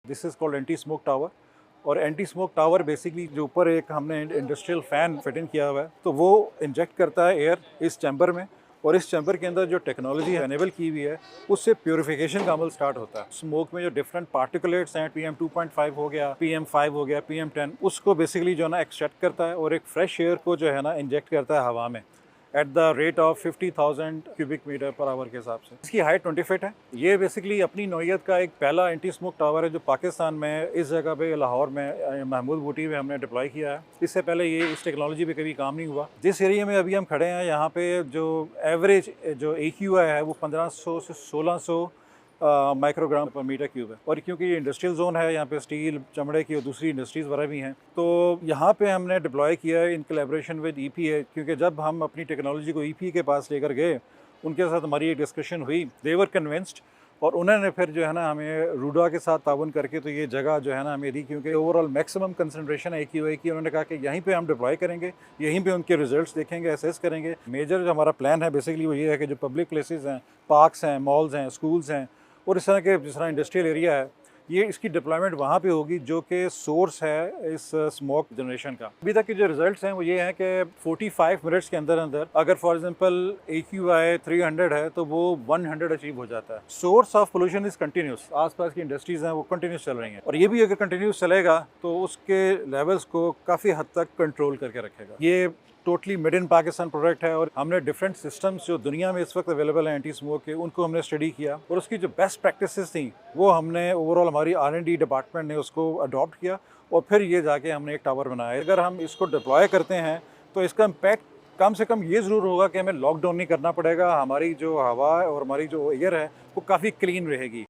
This is called anti smoke tower. और anti smoke tower basically जो ऊपर एक हमने इंडस्ट्रियल फ़ैन फिट इन किया हुआ है, तो वो इंजेक्ट करता है एयर इस चैम्बर में, और इस चैम्बर के अंदर जो टेक्नोलॉजी एनेबल की हुई है उससे प्योरीफिकेशन का अमल स्टार्ट होता है। स्मोक में जो डिफरेंट पार्टिकुलेट्स हैं, PM2.5 हो गया, PM5 हो गया, PM10, उसको बेसिकली जो है ना एक्सट्रैक्ट करता है और एक फ्रेश एयर को जो है ना इंजेक्ट करता है हवा में at the rate of 50,000 cubic metre पर आवर के हिसाब से। इसकी हाइट 20 फीट है। ये बेसिकली अपनी नौइयत का एक पहला एंटी स्मोक टावर है जो पाकिस्तान में इस जगह पे लाहौर में महमूद बूटी में हमने डिप्लॉय किया है। इससे पहले ये इस टेक्नोलॉजी पे कभी काम नहीं हुआ। जिस एरिया में अभी हम खड़े हैं यहाँ पे जो एवरेज जो AQI है वो 1500 से 1600 माइक्रोग्राम पर मीटर क्यूब है। और क्योंकि ये इंडस्ट्रियल जोन है, यहाँ पे स्टील, चमड़े की और दूसरी इंडस्ट्रीज़ वगैरह भी हैं, तो यहाँ पे हमने डिप्लॉय किया है इन कोलैबोरेशन विद EPA। क्योंकि जब हम अपनी टेक्नोलॉजी को EPA के पास लेकर गए, उनके साथ हमारी एक डिस्कशन हुई, दे वर कन्विंस्ड, और उन्होंने फिर जो है ना हमें रूडा के साथ ताउन करके तो ये जगह जो है ना हमें दी, क्योंकि ओवरऑल मैक्सिमम कंसंट्रेशन है AQI की। उन्होंने कहा कि यहीं पे हम डिप्लॉय करेंगे, यहीं पे उनके रिजल्ट्स देखेंगे, असेस करेंगे। मेजर जो हमारा प्लान है बेसिकली वो ये है कि जो पब्लिक प्लेसेस हैं, पार्क्स हैं, मॉल्स हैं, स्कूल्स हैं, और इस तरह के जिस तरह इंडस्ट्रियल एरिया है, ये इसकी डिप्लॉयमेंट वहाँ पे होगी जो कि सोर्स है इस स्मोक जनरेशन का। अभी तक के जो रिजल्ट्स हैं वो ये हैं कि 45 मिनट्स के अंदर अंदर अगर फॉर एग्जांपल AQI 300 है तो वो 100 अचीव हो जाता है। Source of pollution is continuous. आसपास की इंडस्ट्रीज़ हैं वो कंटिन्यूस चल रही हैं, और ये भी अगर कंटिन्यूस चलेगा तो उसके लेवल्स को काफ़ी हद तक कंट्रोल करके रखेगा। ये totally made in Pakistan product है, और हमने डिफरेंट सिस्टम्स जो दुनिया में इस वक्त अवेलेबल हैं एंटी स्मोक के, उनको हमने स्टडी किया, और उसकी जो बेस्ट प्रैक्टिसेस थी वो हमने ओवरऑल हमारी R&D डिपार्टमेंट ने उसको अडॉप्ट किया, और फिर ये जाके हमने एक टावर बनाया। अगर हम इसको डिप्लॉय करते हैं तो इसका इम्पैक्ट कम से कम ये ज़रूर होगा कि हमें लॉकडाउन नहीं करना पड़ेगा, हमारी जो हवा और हमारी जो एयर है वो काफ़ी क्लीन रहेगी।